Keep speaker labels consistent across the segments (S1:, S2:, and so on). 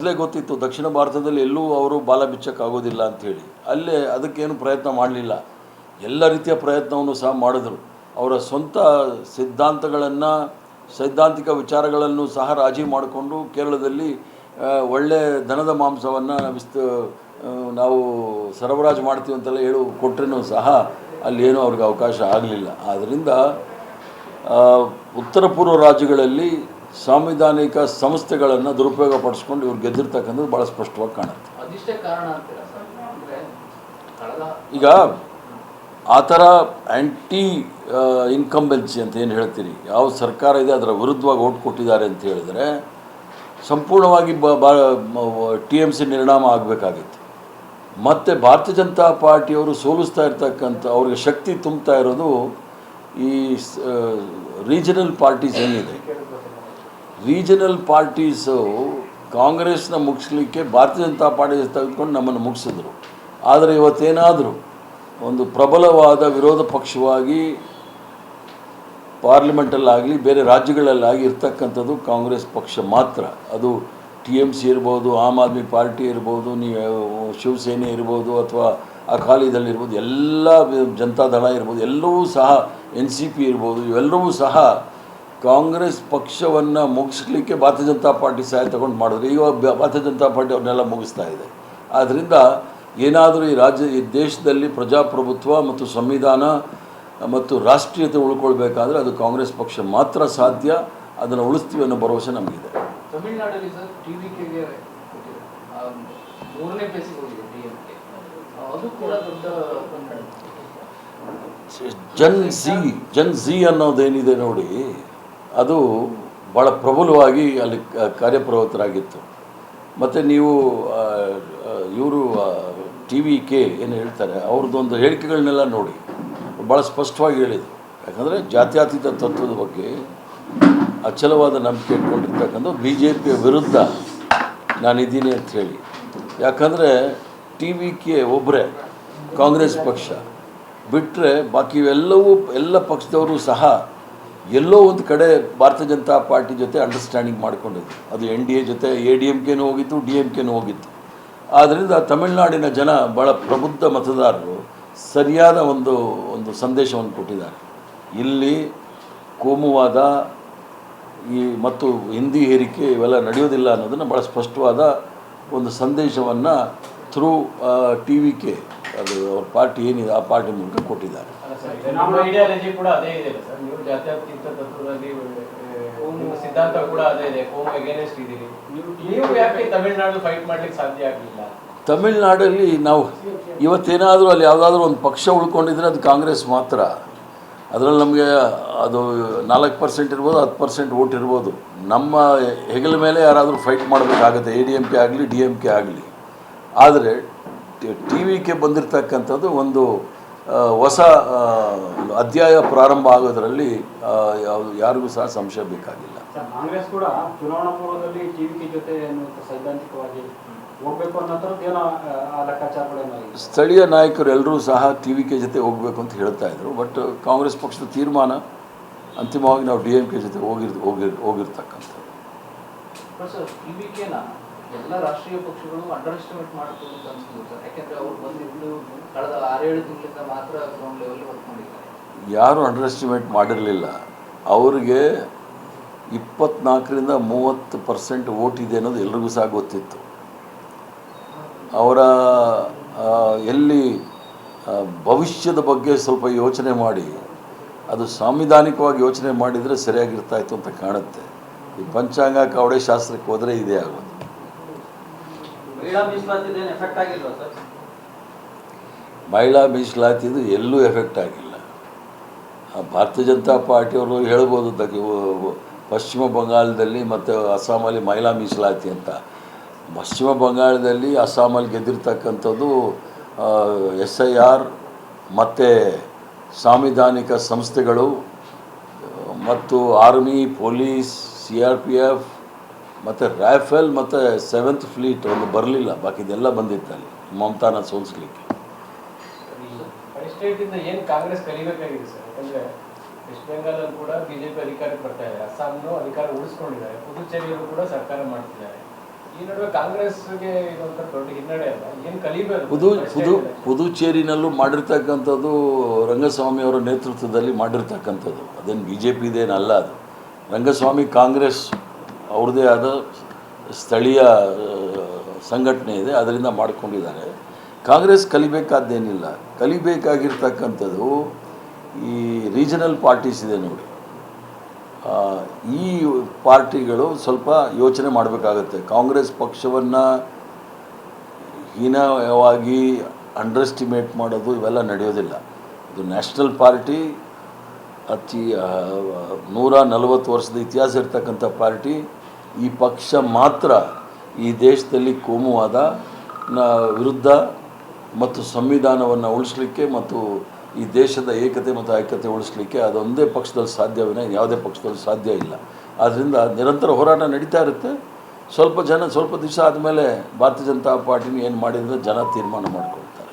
S1: ಮೊದಲೇ ಗೊತ್ತಿತ್ತು ದಕ್ಷಿಣ ಭಾರತದಲ್ಲಿ ಎಲ್ಲೂ ಅವರು ಬಾಲ ಬಿಚ್ಚಕ್ಕಾಗೋದಿಲ್ಲ ಅಂಥೇಳಿ. ಅಲ್ಲೇ ಅದಕ್ಕೇನು ಪ್ರಯತ್ನ ಮಾಡಲಿಲ್ಲ. ಎಲ್ಲ ರೀತಿಯ ಪ್ರಯತ್ನವನ್ನು ಸಹ ಮಾಡಿದ್ರು. ಅವರ ಸ್ವಂತ ಸಿದ್ಧಾಂತಗಳನ್ನು, ಸೈದ್ಧಾಂತಿಕ ವಿಚಾರಗಳನ್ನು ಸಹ ರಾಜಿ ಮಾಡಿಕೊಂಡು ಕೇರಳದಲ್ಲಿ ಒಳ್ಳೆ ದನದ ಮಾಂಸವನ್ನು ನಾವು ಸರಬರಾಜು ಮಾಡ್ತೀವಿ ಅಂತೆಲ್ಲ ಕೊಟ್ಟರೂ ಸಹ ಅಲ್ಲೇನೂ ಅವ್ರಿಗೆ ಅವಕಾಶ ಆಗಲಿಲ್ಲ. ಆದ್ದರಿಂದ ಉತ್ತರ ಪೂರ್ವ ರಾಜ್ಯಗಳಲ್ಲಿ ಸಾಂವಿಧಾನಿಕ ಸಂಸ್ಥೆಗಳನ್ನು ದುರುಪಯೋಗ ಪಡಿಸ್ಕೊಂಡು ಇವ್ರು ಗೆದ್ದಿರ್ತಕ್ಕಂಥದ್ದು ಭಾಳ ಸ್ಪಷ್ಟವಾಗಿ ಕಾಣುತ್ತೆ. ಈಗ ಆ ಥರ ಆ್ಯಂಟಿ ಇನ್ಕಂಬೆನ್ಸಿ ಅಂತ ಏನು ಹೇಳ್ತೀರಿ, ಯಾವ ಸರ್ಕಾರ ಇದೆ ಅದರ ವಿರುದ್ಧವಾಗಿ ಓಟ್ ಕೊಟ್ಟಿದ್ದಾರೆ ಅಂತ ಹೇಳಿದ್ರೆ ಸಂಪೂರ್ಣವಾಗಿ TMC ನಿರ್ಣಾಮ ಆಗಬೇಕಾಗಿತ್ತು. ಮತ್ತು ಭಾರತೀಯ ಜನತಾ ಪಾರ್ಟಿಯವರು ಸೋಲಿಸ್ತಾ ಇರ್ತಕ್ಕಂಥ ಅವ್ರಿಗೆ ಶಕ್ತಿ ತುಂಬ್ತಾ ಇರೋದು ಈ ರೀಜನಲ್ ಪಾರ್ಟೀಸ್ ಏನಿದೆ. ರೀಜನಲ್ ಪಾರ್ಟೀಸು ಕಾಂಗ್ರೆಸ್ನ ಮುಗಿಸ್ಲಿಕ್ಕೆ ಭಾರತೀಯ ಜನತಾ ಪಾರ್ಟಿ ತೆಗೆದುಕೊಂಡು ನಮ್ಮನ್ನು ಮುಗಿಸಿದ್ರು. ಆದರೆ ಇವತ್ತೇನಾದರೂ ಒಂದು ಪ್ರಬಲವಾದ ವಿರೋಧ ಪಕ್ಷವಾಗಿ ಪಾರ್ಲಿಮೆಂಟಲ್ಲಾಗಲಿ ಬೇರೆ ರಾಜ್ಯಗಳಲ್ಲಾಗಿ ಇರ್ತಕ್ಕಂಥದ್ದು ಕಾಂಗ್ರೆಸ್ ಪಕ್ಷ ಮಾತ್ರ. ಅದು TMC ಇರ್ಬೋದು, ಆಮ್ ಆದ್ಮಿ ಪಾರ್ಟಿ ಇರ್ಬೋದು, ಶಿವಸೇನೆ ಇರ್ಬೋದು, ಅಥವಾ ಅಕಾಲಿದಳಿರ್ಬೋದು, ಎಲ್ಲ ಜನತಾದಳ ಇರ್ಬೋದು, ಎಲ್ಲವೂ ಸಹ NCP ಇರ್ಬೋದು, ಇವೆಲ್ಲವೂ ಸಹ ಕಾಂಗ್ರೆಸ್ ಪಕ್ಷವನ್ನು ಮುಗಿಸ್ಲಿಕ್ಕೆ ಭಾರತೀಯ ಜನತಾ ಪಾರ್ಟಿ ಸಹಾಯ ತಗೊಂಡು ಮಾಡಿದ್ರು. ಈಗ ಭಾರತೀಯ ಜನತಾ ಪಾರ್ಟಿ ಅವ್ರನ್ನೆಲ್ಲ ಮುಗಿಸ್ತಾ ಇದೆ. ಆದ್ದರಿಂದ ಏನಾದರೂ ಈ ದೇಶದಲ್ಲಿ ಪ್ರಜಾಪ್ರಭುತ್ವ ಮತ್ತು ಸಂವಿಧಾನ ಮತ್ತು ರಾಷ್ಟ್ರೀಯತೆ ಉಳ್ಕೊಳ್ಬೇಕಾದ್ರೆ ಅದು ಕಾಂಗ್ರೆಸ್ ಪಕ್ಷ ಮಾತ್ರ ಸಾಧ್ಯ. ಅದನ್ನು ಉಳಿಸ್ತೀವಿ ಅನ್ನೋ ಭರವಸೆ ನಮಗಿದೆ.
S2: ತಮಿಳುನಾಡಲ್ಲಿ ಸರ್ TVKಗೆ ಮೂರನೇ ಪ್ಲೇಸಿಗೆ ಹೋಗಿದೆ DMK. ಅದು ಕೂಡ ದೊಡ್ಡ
S1: ಜನ್ ಝಿ ಅನ್ನೋದೇನಿದೆ ನೋಡಿ, ಅದು ಭಾಳ ಪ್ರಬಲವಾಗಿ ಅಲ್ಲಿ ಕಾರ್ಯಪ್ರವೃತ್ತರಾಗಿತ್ತು. ಮತ್ತು ನೀವು ಇವರು TVK ಏನು ಹೇಳ್ತಾರೆ ಅವ್ರದ್ದೊಂದು ಹೇಳಿಕೆಗಳನ್ನೆಲ್ಲ ನೋಡಿ, ಭಾಳ ಸ್ಪಷ್ಟವಾಗಿ ಹೇಳಿದರು. ಯಾಕಂದರೆ ಜಾತ್ಯತೀತ ತತ್ವದ ಬಗ್ಗೆ ಅಚಲವಾದ ನಂಬಿಕೆ ಇಟ್ಕೊಂಡಿರ್ತಕ್ಕಂಥ BJP ವಿರುದ್ಧ ನಾನಿದ್ದೀನಿ ಅಂಥೇಳಿ. ಯಾಕಂದರೆ TVK ಒಬ್ಬರೇ ಕಾಂಗ್ರೆಸ್ ಪಕ್ಷ ಬಿಟ್ಟರೆ ಬಾಕಿ ಎಲ್ಲ ಪಕ್ಷದವರು ಸಹ ಎಲ್ಲೋ ಒಂದು ಕಡೆ ಭಾರತೀಯ ಜನತಾ ಪಾರ್ಟಿ ಜೊತೆ ಅಂಡರ್ಸ್ಟ್ಯಾಂಡಿಂಗ್ ಮಾಡಿಕೊಂಡಿದ್ರು. ಅದು NDA ಜೊತೆ ADMKನೂ ಹೋಗಿತ್ತು, DMKನೂ ಹೋಗಿತ್ತು. ಆದ್ದರಿಂದ ತಮಿಳುನಾಡಿನ ಜನ ಭಾಳ ಪ್ರಬುದ್ಧ ಮತದಾರರು ಸರಿಯಾದ ಒಂದು ಸಂದೇಶವನ್ನು ಕೊಟ್ಟಿದ್ದಾರೆ. ಇಲ್ಲಿ ಕೋಮುವಾದ ಮತ್ತು ಹಿಂದಿ ಹೇರಿಕೆ ಇವೆಲ್ಲ ನಡೆಯೋದಿಲ್ಲ ಅನ್ನೋದನ್ನು ಭಾಳ ಸ್ಪಷ್ಟವಾದ ಒಂದು ಸಂದೇಶವನ್ನು ಥ್ರೂ TVK, ಅದು ಅವ್ರ ಪಾರ್ಟಿ ಏನಿದೆ ಆ ಪಾರ್ಟಿ ಮೂಲಕ ಕೊಟ್ಟಿದ್ದಾರೆ.
S2: ಸಿದ್ಧಾಂತ ಕೂಡ ಅದೇ ಇದೆ, ಕೋಮು ಅಗೇನೆಸ್ಟ್ ಇದೀರಿ. ನೀವು ಯಾಕೆ ತಮಿಳುನಾಡು ಫೈಟ್ ಮಾಡ್ಲಿಕ್ಕೆ ಸಾಧ್ಯ ಆಗಲಿಲ್ಲ?
S1: ತಮಿಳುನಾಡಲ್ಲಿ ನಾವು ಇವತ್ತೇನಾದರೂ ಅಲ್ಲಿ ಯಾವುದಾದ್ರೂ ಒಂದು ಪಕ್ಷ ಉಳ್ಕೊಂಡಿದ್ರೆ ಅದು ಕಾಂಗ್ರೆಸ್ ಮಾತ್ರ. ಅದರಲ್ಲಿ ನಮಗೆ ಅದು 4% ಇರ್ಬೋದು, 10% ವೋಟ್ ಇರ್ಬೋದು. ನಮ್ಮ ಹೆಗಲ ಮೇಲೆ ಯಾರಾದರೂ ಫೈಟ್ ಮಾಡಬೇಕಾಗುತ್ತೆ, ADMK ಆಗಲಿ DMK ಆಗಲಿ. ಆದರೆ TVK ಬಂದಿರತಕ್ಕಂಥದ್ದು ಒಂದು ಹೊಸ ಅಧ್ಯಾಯ ಪ್ರಾರಂಭ ಆಗೋದರಲ್ಲಿ ಯಾರಿಗೂ ಸಹ ಸಂಶಯ ಬೇಕಾಗಿಲ್ಲ.
S3: ಕಾಂಗ್ರೆಸ್ ಕೂಡ ಚುನಾವಣಾ ಪೂರ್ವದಲ್ಲಿ TVK ಜೊತೆ ಸೈದ್ಧಾಂತಿಕವಾಗಿ ಹೋಗಬೇಕು ಅನ್ನೋದ್ರದ್ದು ಏನೋ ಲೆಕ್ಕಾಚಾರಗಳೇನಾಗಿದೆ.
S1: ಸ್ಥಳೀಯ ನಾಯಕರು ಎಲ್ಲರೂ ಸಹ TVK ಜೊತೆ ಹೋಗಬೇಕು ಅಂತ ಹೇಳ್ತಾ ಇದ್ರು. ಬಟ್ ಕಾಂಗ್ರೆಸ್ ಪಕ್ಷದ ತೀರ್ಮಾನ ಅಂತಿಮವಾಗಿ ನಾವು DMK ಜೊತೆ ಹೋಗಿರ್ತಕ್ಕಂಥದ್ದು.
S2: TVKನ ಎಲ್ಲ ರಾಷ್ಟ್ರೀಯ ಪಕ್ಷಗಳು ಅಂಡರ್ ಎಸ್ಟಿಮೇಟ್ ಮಾಡ್ಕೊಂಡು ಅಂತ ಅನ್ಸ್ಬೋದು ಸರ್. ಯಾಕೆಂದರೆ ಅವ್ರು ಬಂದಿದ್ದು ಕಳೆದ 6-7 ತಿಂಗಳಿಂದ ಮಾತ್ರ ಗ್ರೌಂಡ್ ಲೆವೆಲ್ ವರ್ಕ್ ಮಾಡಿದ್ದಾರೆ.
S1: ಯಾರು ಅಂಡರ್ ಎಸ್ಟಿಮೇಟ್ ಮಾಡಿರಲಿಲ್ಲ. ಅವ್ರಿಗೆ 24% 30% ವೋಟ್ ಇದೆ ಅನ್ನೋದು ಎಲ್ರಿಗೂ ಸಹ ಗೊತ್ತಿತ್ತು. ಅವರ ಎಲ್ಲಿ ಭವಿಷ್ಯದ ಬಗ್ಗೆ ಸ್ವಲ್ಪ ಯೋಚನೆ ಮಾಡಿ ಅದು ಸಾಂವಿಧಾನಿಕವಾಗಿ ಯೋಚನೆ ಮಾಡಿದರೆ ಸರಿಯಾಗಿರ್ತಾಯಿತ್ತು ಅಂತ ಕಾಣುತ್ತೆ. ಈ ಪಂಚಾಂಗ ಕವಡೆ ಶಾಸ್ತ್ರಕ್ಕೆ ಹೋದರೆ ಇದೇ ಆಗೋದು. ಮಹಿಳಾ ಮೀಸಲಾತಿದು ಎಲ್ಲೂ ಎಫೆಕ್ಟ್ ಆಗಿಲ್ಲ. ಭಾರತೀಯ ಜನತಾ ಪಾರ್ಟಿಯವರು ಹೇಳ್ಬೋದು ಪಶ್ಚಿಮ ಬಂಗಾಳದಲ್ಲಿ ಮತ್ತು ಅಸ್ಸಾಮಲ್ಲಿ ಮಹಿಳಾ ಮೀಸಲಾತಿ ಅಂತ. ಪಶ್ಚಿಮ ಬಂಗಾಳದಲ್ಲಿ ಅಸ್ಸಾಮಲ್ಲಿ ಗೆದ್ದಿರ್ತಕ್ಕಂಥದ್ದು SIR ಮತ್ತು ಸಾಂವಿಧಾನಿಕ ಸಂಸ್ಥೆಗಳು ಮತ್ತು ಆರ್ಮಿ, ಪೊಲೀಸ್, CRPF ಮತ್ತು ರೈಫಲ್ ಮತ್ತು 7th ಫ್ಲೀಟ್ ಒಂದು ಬರಲಿಲ್ಲ. ಬಾಕಿದೆಲ್ಲ ಬಂದಿತ್ತಲ್ಲಿ ಮಮತಾನ ಸೋಲಿಸ್ಲಿಕ್ಕೆ.
S2: ಏನು ಕಾಂಗ್ರೆಸ್ ಕಲಿಬೇಕಾಗಿದೆ ಸರ್? ಯಾಕಂದರೆ ವೆಸ್ಟ್ ಬೆಂಗಾಲಲ್ಲಿ ಕೂಡ BJP ಅಧಿಕಾರಕ್ಕೆ ಬರ್ತಾ ಇದೆ, ಅಸ್ಸಾಂನೂ ಅಧಿಕಾರ ಉಳಿಸ್ಕೊಂಡಿದ್ದಾರೆ, ಪುದುಚೇರಿಯಲ್ಲೂ ಕೂಡ ಸರ್ಕಾರ ಮಾಡ್ತಿದ್ದಾರೆ. ಈ
S3: ಈ ನಡುವೆ ಕಾಂಗ್ರೆಸ್ಗೆ ಇದೊಂಥರ ದೊಡ್ಡ ಹಿನ್ನಡೆ ಅಲ್ಲ, ಏನು ಕಲಿಬೇಕು?
S1: ಪುದುಚೇರಿನಲ್ಲೂ ಮಾಡಿರ್ತಕ್ಕಂಥದ್ದು ರಂಗಸ್ವಾಮಿ ಅವರ ನೇತೃತ್ವದಲ್ಲಿ ಮಾಡಿರ್ತಕ್ಕಂಥದ್ದು, ಅದೇನು ಬಿ ಜೆ ಪಿದೇನಲ್ಲ. ಅದು ರಂಗಸ್ವಾಮಿ ಕಾಂಗ್ರೆಸ್ ಅವ್ರದ್ದೇ ಆದ ಸ್ಥಳೀಯ ಸಂಘಟನೆ ಇದೆ, ಅದರಿಂದ ಮಾಡಿಕೊಂಡಿದ್ದಾರೆ. ಕಾಂಗ್ರೆಸ್ ಕಲಿಬೇಕಾದ್ದೇನಿಲ್ಲ. ಕಲಿಬೇಕಾಗಿರ್ತಕ್ಕಂಥದ್ದು ಈ ರೀಜನಲ್ ಪಾರ್ಟೀಸ್ ಇದೆ ನೋಡಿ, ಈ ಪಾರ್ಟಿಗಳು ಸ್ವಲ್ಪ ಯೋಚನೆ ಮಾಡಬೇಕಾಗತ್ತೆ. ಕಾಂಗ್ರೆಸ್ ಪಕ್ಷವನ್ನು ಹೀನವಾಗಿ ಅಂಡರ್ಎಸ್ಟಿಮೇಟ್ ಮಾಡೋದು ಇವೆಲ್ಲ ನಡೆಯೋದಿಲ್ಲ. ಇದು ನ್ಯಾಷನಲ್ ಪಾರ್ಟಿ, ಅತಿ 140 ವರ್ಷದ ಇತಿಹಾಸ ಇರ್ತಕ್ಕಂಥ ಪಾರ್ಟಿ. ಈ ಪಕ್ಷ ಮಾತ್ರ ಈ ದೇಶದಲ್ಲಿ ಕೋಮುವಾದ ವಿರುದ್ಧ ಮತ್ತು ಸಂವಿಧಾನವನ್ನು ಉಳಿಸ್ಲಿಕ್ಕೆ ಮತ್ತು ಈ ದೇಶದ ಏಕತೆ ಮತ್ತು ಐಕ್ಯತೆ ಉಳಿಸ್ಲಿಕ್ಕೆ ಅದೊಂದೇ ಪಕ್ಷದಲ್ಲಿ ಸಾಧ್ಯವಿದೆ, ಯಾವುದೇ ಪಕ್ಷದಲ್ಲಿ ಸಾಧ್ಯ ಇಲ್ಲ. ಆದ್ದರಿಂದ ನಿರಂತರ ಹೋರಾಟ ನಡೀತಾ ಇರುತ್ತೆ. ಸ್ವಲ್ಪ ದಿವಸ ಆದಮೇಲೆ ಭಾರತೀಯ ಜನತಾ ಪಾರ್ಟಿನ ಏನು ಮಾಡಿದ್ರೆ ಜನ ತೀರ್ಮಾನ ಮಾಡ್ಕೊಳ್ತಾರೆ.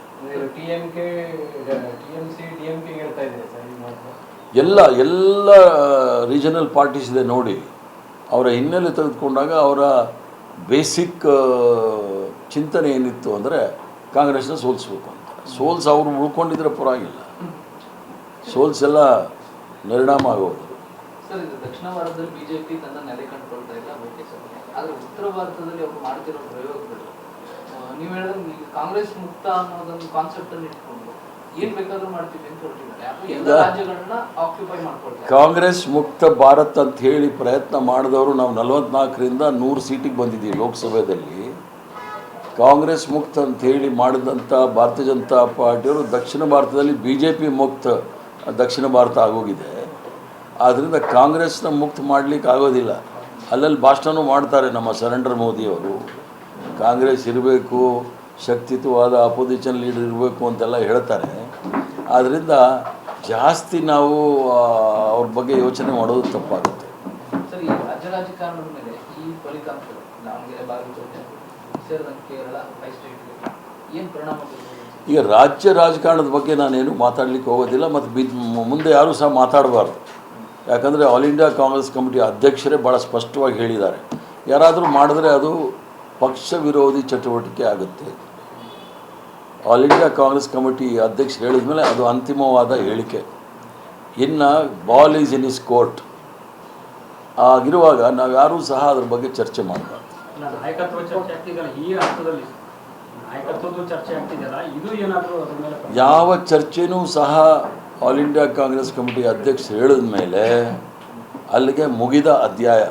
S1: ಎಲ್ಲ ರೀಜನಲ್ ಪಾರ್ಟೀಸ್ ಇದೆ ನೋಡಿ, ಅವರ ಹಿನ್ನೆಲೆ ತೆಗೆದುಕೊಂಡಾಗ ಅವರ ಬೇಸಿಕ್ ಚಿಂತನೆ ಏನಿತ್ತು ಅಂದರೆ ಕಾಂಗ್ರೆಸ್ನ ಸೋಲಿಸ್ಬೇಕು ಅಂತ. ಅವರು ಉಳ್ಕೊಂಡಿದ್ರೆ ಪರವಾಗಿಲ್ಲ, ಸೋಲ್ಸೆಲ್ಲ ಪರಿಣಾಮ ಆಗೋದು.
S2: ಸರ್, ಇದು ದಕ್ಷಿಣ ಭಾರತದಲ್ಲಿ ಬಿಜೆಪಿ ತನ್ನ ನೆಲೆ ಕಂಡುಕೊಳ್ತಾ ಇಲ್ಲ, ಓಕೆ ಸರ್. ಆದರೆ ಉತ್ತರ ಭಾರತದಲ್ಲಿ ಅವರು ಮಾಡ್ತಿರೋ ಪ್ರಯೋಗಗಳು, ನೀವು ಹೇಳಿದ್ರೆ ಕಾಂಗ್ರೆಸ್ ಮುಕ್ತ ಅನ್ನೋದೊಂದು ಕಾನ್ಸೆಪ್ಟ್ ಅನ್ನು ಇಟ್ಕೊಂಡು ಏನ್ ಬೇಕಾದ್ರೂ ಮಾಡ್ತೀವಿ ಅಂತ ಹೊರಟಿದ್ದಾರೆ. ಎಲ್ಲ ರಾಜ್ಯಗಳನ್ನ ಆಕ್ಯುಪೈ ಮಾಡ್ಕೊಳ್ತಾರೆ. ಕಾಂಗ್ರೆಸ್
S1: ಮುಕ್ತ ಭಾರತ್ ಅಂತ ಹೇಳಿ ಪ್ರಯತ್ನ ಮಾಡಿದವರು ನಾವು 44ರಿಂದ 100 ಸೀಟಿಗೆ ಬಂದಿದ್ದೀವಿ ಲೋಕಸಭೆಯಲ್ಲಿ. ಕಾಂಗ್ರೆಸ್ ಮುಕ್ತ ಅಂತ ಹೇಳಿ ಮಾಡಿದಂಥ ಭಾರತೀಯ ಜನತಾ ಪಾರ್ಟಿಯವರು ದಕ್ಷಿಣ ಭಾರತದಲ್ಲಿ BJP ಮುಕ್ತ ದಕ್ಷಿಣ ಭಾರತ ಆಗೋಗಿದೆ. ಆದ್ದರಿಂದ ಕಾಂಗ್ರೆಸ್ನ ಮುಕ್ತ ಮಾಡಲಿಕ್ಕೆ ಆಗೋದಿಲ್ಲ. ಅಲ್ಲಲ್ಲಿ ಭಾಷಣನೂ ಮಾಡ್ತಾರೆ ನಮ್ಮ ಸರೆಂಡರ್ ಮೋದಿಯವರು, ಕಾಂಗ್ರೆಸ್ ಇರಬೇಕು, ಶಕ್ತಿಯುತವಾದ ಅಪೋಸಿಷನ್ ಲೀಡರ್ ಇರಬೇಕು ಅಂತೆಲ್ಲ ಹೇಳ್ತಾರೆ. ಆದ್ದರಿಂದ ಜಾಸ್ತಿ ನಾವು ಅವ್ರ ಬಗ್ಗೆ ಯೋಚನೆ ಮಾಡೋದು ತಪ್ಪಾಗುತ್ತೆ.
S2: ಸರ್, ಈ ರಾಜ್ಯ ರಾಜಕಾರಣದ ಮೇಲೆ ಈ ಫಲಿತಾಂಶಗಳು ದಾವಣಗೆರೆ, ಬಾಗಲಕೋಟೆ ಸೇರಿದಂತೆ ಕೇರಳ, 5 ಸ್ಟೇಟ್ಗೆ ಏನು ಪರಿಣಾಮ ಬೀರುತ್ತದೆ?
S1: ಈಗ ರಾಜ್ಯ ರಾಜಕಾರಣದ ಬಗ್ಗೆ ನಾನೇನು ಮಾತಾಡಲಿಕ್ಕೆ ಹೋಗೋದಿಲ್ಲ, ಮತ್ತು ಮುಂದೆ ಯಾರೂ ಸಹ ಮಾತಾಡಬಾರ್ದು. ಯಾಕಂದರೆ ಆಲ್ ಇಂಡಿಯಾ ಕಾಂಗ್ರೆಸ್ ಕಮಿಟಿ ಅಧ್ಯಕ್ಷರೇ ಭಾಳ ಸ್ಪಷ್ಟವಾಗಿ ಹೇಳಿದ್ದಾರೆ, ಯಾರಾದರೂ ಮಾಡಿದ್ರೆ ಅದು ಪಕ್ಷ ವಿರೋಧಿ ಚಟುವಟಿಕೆ ಆಗುತ್ತೆ. ಆಲ್ ಇಂಡಿಯಾ ಕಾಂಗ್ರೆಸ್ ಕಮಿಟಿ ಅಧ್ಯಕ್ಷರು ಹೇಳಿದ ಮೇಲೆ ಅದು ಅಂತಿಮವಾದ ಹೇಳಿಕೆ. ಇನ್ನು ball is in is court ಆಗಿರುವಾಗ ನಾವು ಯಾರೂ ಸಹ ಅದ್ರ ಬಗ್ಗೆ ಚರ್ಚೆ ಮಾಡಬಾರ್ದು.
S3: ನಾಯಕತ್ವ ಚರ್ಚೆ ಆಗ್ತಿದೆಯಲ್ಲ, ಈ ಹಂತದಲ್ಲಿ ನಾಯಕತ್ವದ ಚರ್ಚೆ ಆಗ್ತಿದೆಯಲ್ಲ, ಇದು ಏನಾದರೂ ಅದರ ಮೇಲೆ
S1: ಯಾವ ಚರ್ಚೆನೂ ಸಹ ಆಲ್ ಇಂಡಿಯಾ ಕಾಂಗ್ರೆಸ್ ಕಮಿಟಿ ಅಧ್ಯಕ್ಷರು ಹೇಳಿದ ಮೇಲೆ ಅಲ್ಲಿಗೆ ಮುಗಿದ ಅಧ್ಯಾಯ.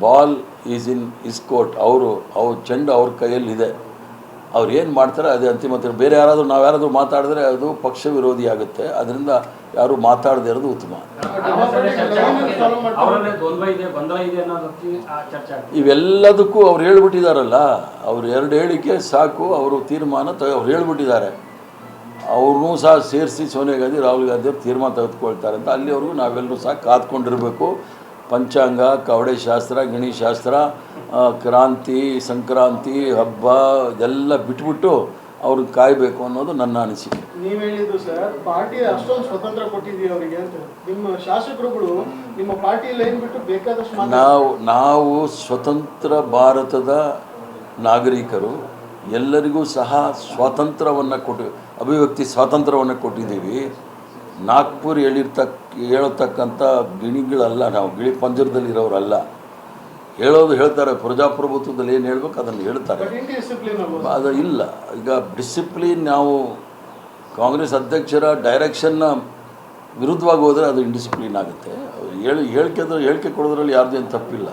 S1: Ball is in is court. ಅವ್ರ ಚೆಂಡು ಅವ್ರ ಕೈಯಲ್ಲಿದೆ. ಅವ್ರು ಏನು ಮಾಡ್ತಾರೆ ಅದೇ ಅಂತಿಮ. ಬೇರೆ ನಾವು ಯಾರಾದರೂ ಮಾತಾಡಿದ್ರೆ ಅದು ಪಕ್ಷ ವಿರೋಧಿ ಆಗುತ್ತೆ. ಅದರಿಂದ ಯಾರು ಮಾತಾಡದೇ ಇರೋದು ಉತ್ತಮ. ಇವೆಲ್ಲದಕ್ಕೂ ಅವ್ರು ಹೇಳ್ಬಿಟ್ಟಿದಾರಲ್ಲ, ಅವ್ರು 2 ಹೇಳಿಕೆ ಸಾಕು, ಅವರು ತೀರ್ಮಾನ ಅವ್ರು ಹೇಳ್ಬಿಟ್ಟಿದ್ದಾರೆ. ಅವ್ರನ್ನೂ ಸಹ ಸೇರಿಸಿ ಸೋನಿಯಾ ಗಾಂಧಿ, ರಾಹುಲ್ ಗಾಂಧಿ ಅವರು ತೀರ್ಮಾನ ತೆಗೆದುಕೊಳ್ತಾರೆ ಅಂತ. ಅಲ್ಲಿವರೆಗೂ ನಾವೆಲ್ಲರೂ ಸಹ ಕಾದ್ಕೊಂಡಿರಬೇಕು. ಪಂಚಾಂಗ, ಕವಡೆ ಶಾಸ್ತ್ರ, ಗಣಿಶಾಸ್ತ್ರ, ಕ್ರಾಂತಿ, ಸಂಕ್ರಾಂತಿ, ಹಬ್ಬ ಇದೆಲ್ಲ ಬಿಟ್ಬಿಟ್ಟು ಅವ್ರಿಗೆ ಕಾಯಬೇಕು ಅನ್ನೋದು ನನ್ನ ಅನಿಸಿಕೆ.
S4: ನೀವು ಹೇಳಿದ್ದು ಸರ್, ಪಾರ್ಟಿ ಅಷ್ಟೊಂದು ಸ್ವತಂತ್ರ ಕೊಟ್ಟಿದ್ದೀವಿ ಅವರಿಗೆ ಅಂತ. ನಿಮ್ಮ ಶಾಸಕರುಗಳು ನಿಮ್ಮ ಪಾರ್ಟಿಯಲ್ಲಿ ಏನು ಬಿಟ್ಟು ಬೇಕಾದಷ್ಟು
S1: ನಾವು ಸ್ವತಂತ್ರ ಭಾರತದ ನಾಗರಿಕರು, ಎಲ್ಲರಿಗೂ ಸಹ ಸ್ವಾತಂತ್ರ್ಯವನ್ನು ಅಭಿವ್ಯಕ್ತಿ ಸ್ವಾತಂತ್ರ್ಯವನ್ನು ಕೊಟ್ಟಿದ್ದೀವಿ. ನಾಗ್ಪುರ್ ಹೇಳತಕ್ಕಂಥ ಗಿಣಿಗಳಲ್ಲ, ನಾವು ಗಿಳಿ ಪಂಜರದಲ್ಲಿರೋರಲ್ಲ. ಹೇಳ್ತಾರೆ, ಪ್ರಜಾಪ್ರಭುತ್ವದಲ್ಲಿ ಏನು ಹೇಳ್ಬೇಕು ಅದನ್ನು ಹೇಳ್ತಾರೆ. ಅದು ಇಲ್ಲ. ಈಗ ಡಿಸಿಪ್ಲಿನ್, ನಾವು ಕಾಂಗ್ರೆಸ್ ಅಧ್ಯಕ್ಷರ ಡೈರೆಕ್ಷನ್ನ ವಿರುದ್ಧವಾಗಿ ಹೋದರೆ ಅದು ಇಂಡಿಸಿಪ್ಲಿನ್ ಆಗುತ್ತೆ. ಹೇಳಿಕೆ ಕೊಡೋದ್ರಲ್ಲಿ ಯಾರ್ದು ಏನು ತಪ್ಪಿಲ್ಲ.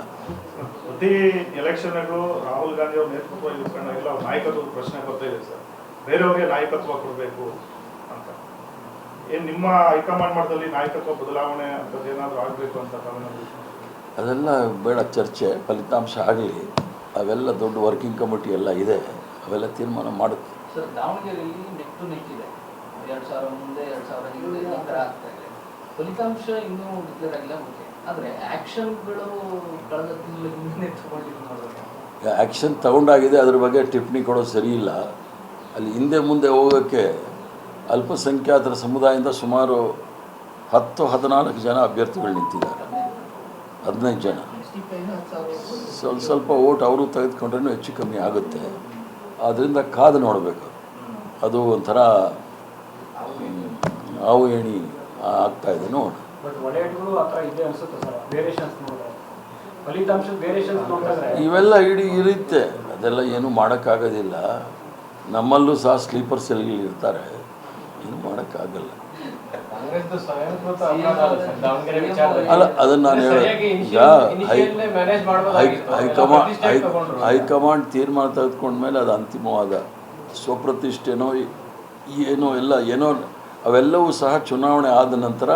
S5: ಪ್ರತಿ ಎಲೆಕ್ಷನ್ಗಳು ರಾಹುಲ್ ಗಾಂಧಿ ಅವ್ರ ನೇತೃತ್ವ ಇಟ್ಕೊಂಡಾಗೆಲ್ಲ ಅವ್ರ ನಾಯಕತ್ವದ ಪ್ರಶ್ನೆ ಬರ್ತಾ ಇದೆ ಸರ್. ಬೇರೆಯವ್ರಿಗೆ ನಾಯಕತ್ವ ಕೊಡಬೇಕು ಅಂತ. ಏನು ನಿಮ್ಮ ಹೈಕಮಾಂಡ್ ಮಟ್ಟದಲ್ಲಿ ನಾಯಕತ್ವ ಬದಲಾವಣೆ ಅಂತದ್ದು ಏನಾದರೂ ಆಗಬೇಕು ಅಂತ
S1: ಅದೆಲ್ಲ ಬೇಡ ಚರ್ಚೆ. ಫಲಿತಾಂಶ ಆಗಲಿ, ಅವೆಲ್ಲ ದೊಡ್ಡ ವರ್ಕಿಂಗ್ ಕಮಿಟಿ ಎಲ್ಲ ಇದೆ, ಅವೆಲ್ಲ ತೀರ್ಮಾನ ಮಾಡುತ್ತೆ.
S2: ಸರ್, ದಾವಣಗೆರೆಯಲ್ಲಿ ನೆಕ್ ಟು ನೆಕ್ ಇದೆ. 2000 ಮುಂದೆ 2000 ಹಿಂದೆ ನಂತರ ಆಗ್ತಾ ಇದೆ. ಫಲಿತಾಂಶ ಇನ್ನೂ ಡಿಕ್ಲೇರ್ ಆಗಿಲ್ಲ, ಓಕೆ. ಆದರೆ ಆ್ಯಕ್ಷನ್ಗಳು ಕಳೆದ ತಿಂಗಳ ಹಿಂದೆ ತಗೊಂಡಿದ್ದು
S1: ಆ್ಯಕ್ಷನ್ ತಗೊಂಡಾಗಿದೆ. ಅದ್ರ ಬಗ್ಗೆ ಟಿಪ್ಪಣಿ ಕೊಡೋದು ಸರಿ ಇಲ್ಲ. ಅಲ್ಲಿ ಹಿಂದೆ ಮುಂದೆ ಹೋಗೋಕ್ಕೆ ಅಲ್ಪಸಂಖ್ಯಾತರ ಸಮುದಾಯದಿಂದ ಸುಮಾರು 10-14 ಜನ ಅಭ್ಯರ್ಥಿಗಳು ನಿಂತಿದ್ದಾರೆ, 15 ಜನ. ಸ್ವಲ್ಪ ಓಟ್ ಅವರು ತೆಗೆದುಕೊಂಡ್ರೂ ಹೆಚ್ಚು ಕಮ್ಮಿ ಆಗುತ್ತೆ. ಆದ್ದರಿಂದ ಕಾದು ನೋಡಬೇಕು. ಅದು ಒಂಥರ ಹಾವು ಏಣಿ ಆಗ್ತಾಯಿದೆ ನೋಡೋಣ.
S3: ಬಟ್ ವಲಯಗಳು ಆ ಥರ ಇದೆ ಅನಿಸುತ್ತೆ ಸರ್, ವೇರಿಯೇಷನ್ಸ್ ನೋಡಿದ್ರೆ ಫಲಿತಾಂಶದ ವೇರಿಯೇಷನ್ಸ್ ನೋಡಿದ್ರೆ
S1: ಇವೆಲ್ಲ ಇರುತ್ತೆ, ಅದೆಲ್ಲ ಏನೂ ಮಾಡೋಕ್ಕಾಗೋದಿಲ್ಲ. ನಮ್ಮಲ್ಲೂ ಸಹ ಸ್ಲೀಪರ್ ಸೆಲ್ಗಳು ಇರ್ತಾರೆ, ಏನು ಮಾಡೋಕ್ಕಾಗಲ್ಲ. ಅಲ್ಲ ಅದನ್ನು ನಾನು ಈಗ ಹೈಕಮಾಂಡ್ ತೀರ್ಮಾನ ತೆಗೆದುಕೊಂಡ್ಮೇಲೆ ಅದು ಅಂತಿಮವಾದ ಸ್ವಪ್ರತಿಷ್ಠೆನೋ ಏನೋ ಅವೆಲ್ಲವೂ ಸಹ ಚುನಾವಣೆ ಆದ ನಂತರ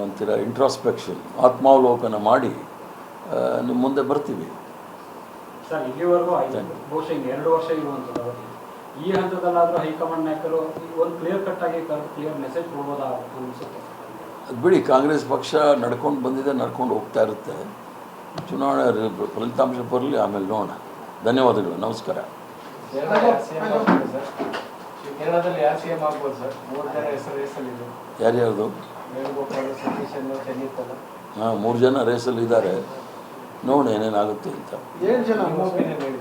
S1: ನಂತರ ಇಂಟ್ರಾಸ್ಪೆಕ್ಷನ್ ಆತ್ಮಾವಲೋಕನ ಮಾಡಿ ನಿಮ್ಮ ಮುಂದೆ ಬರ್ತೀವಿ.
S3: ಸರ್ ಇಲ್ಲಿವರೆಗೂ ಬಹುಶಃ ಇನ್ನು 2 ವರ್ಷ ಇರುವಂಥದ್ದು ಅವಧಿ. ಈ ಹಂತದಲ್ಲಾದರೂ ಹೈಕಮಾಂಡ್ ನಾಯಕರು ಒಂದು ಕ್ಲಿಯರ್ ಕಟ್ ಆಗಿ ಕ್ಲಿಯರ್ ಮೆಸೇಜ್ ಕೊಡ್ಬೋದಾ ಅನಿಸುತ್ತೆ.
S1: ಅದು ಬಿಡಿ, ಕಾಂಗ್ರೆಸ್ ಪಕ್ಷ ನಡ್ಕೊಂಡು ಬಂದಿದೆ, ನಡ್ಕೊಂಡು ಹೋಗ್ತಾ ಇರುತ್ತೆ. ಚುನಾವಣೆ ಫಲಿತಾಂಶ ಬರಲಿ, ಆಮೇಲೆ ನೋಡೋಣ. ಧನ್ಯವಾದಗಳು, ನಮಸ್ಕಾರ.
S6: ಕೇರಳದಲ್ಲಿ ಯಾರು ಸಿಎಂ ಆಗ್ಬೋದು ಸರ್? 3 ಜನ ರೇಸಲ್ಲಿದೆ.
S1: ಯಾರ್ಯಾರ್ದು?
S6: ವೇಣುಗೋಪಾಲ್, ಸತೀಶ್ ಅನ್ನೋ ಚೆನ್ನಿತ್ತಲ್ಲ.
S1: ಹಾಂ, 3 ಜನ ರೇಸಲ್ಲಿ ಇದ್ದಾರೆ. ನೋಡಿ ಏನೇನಾಗುತ್ತೆ ಅಂತ.
S4: ಏನು ಜನ
S6: ನಿಮ್ಮ ಒಪಿನಿಯನ್ ಹೇಳಿ ಸರ್.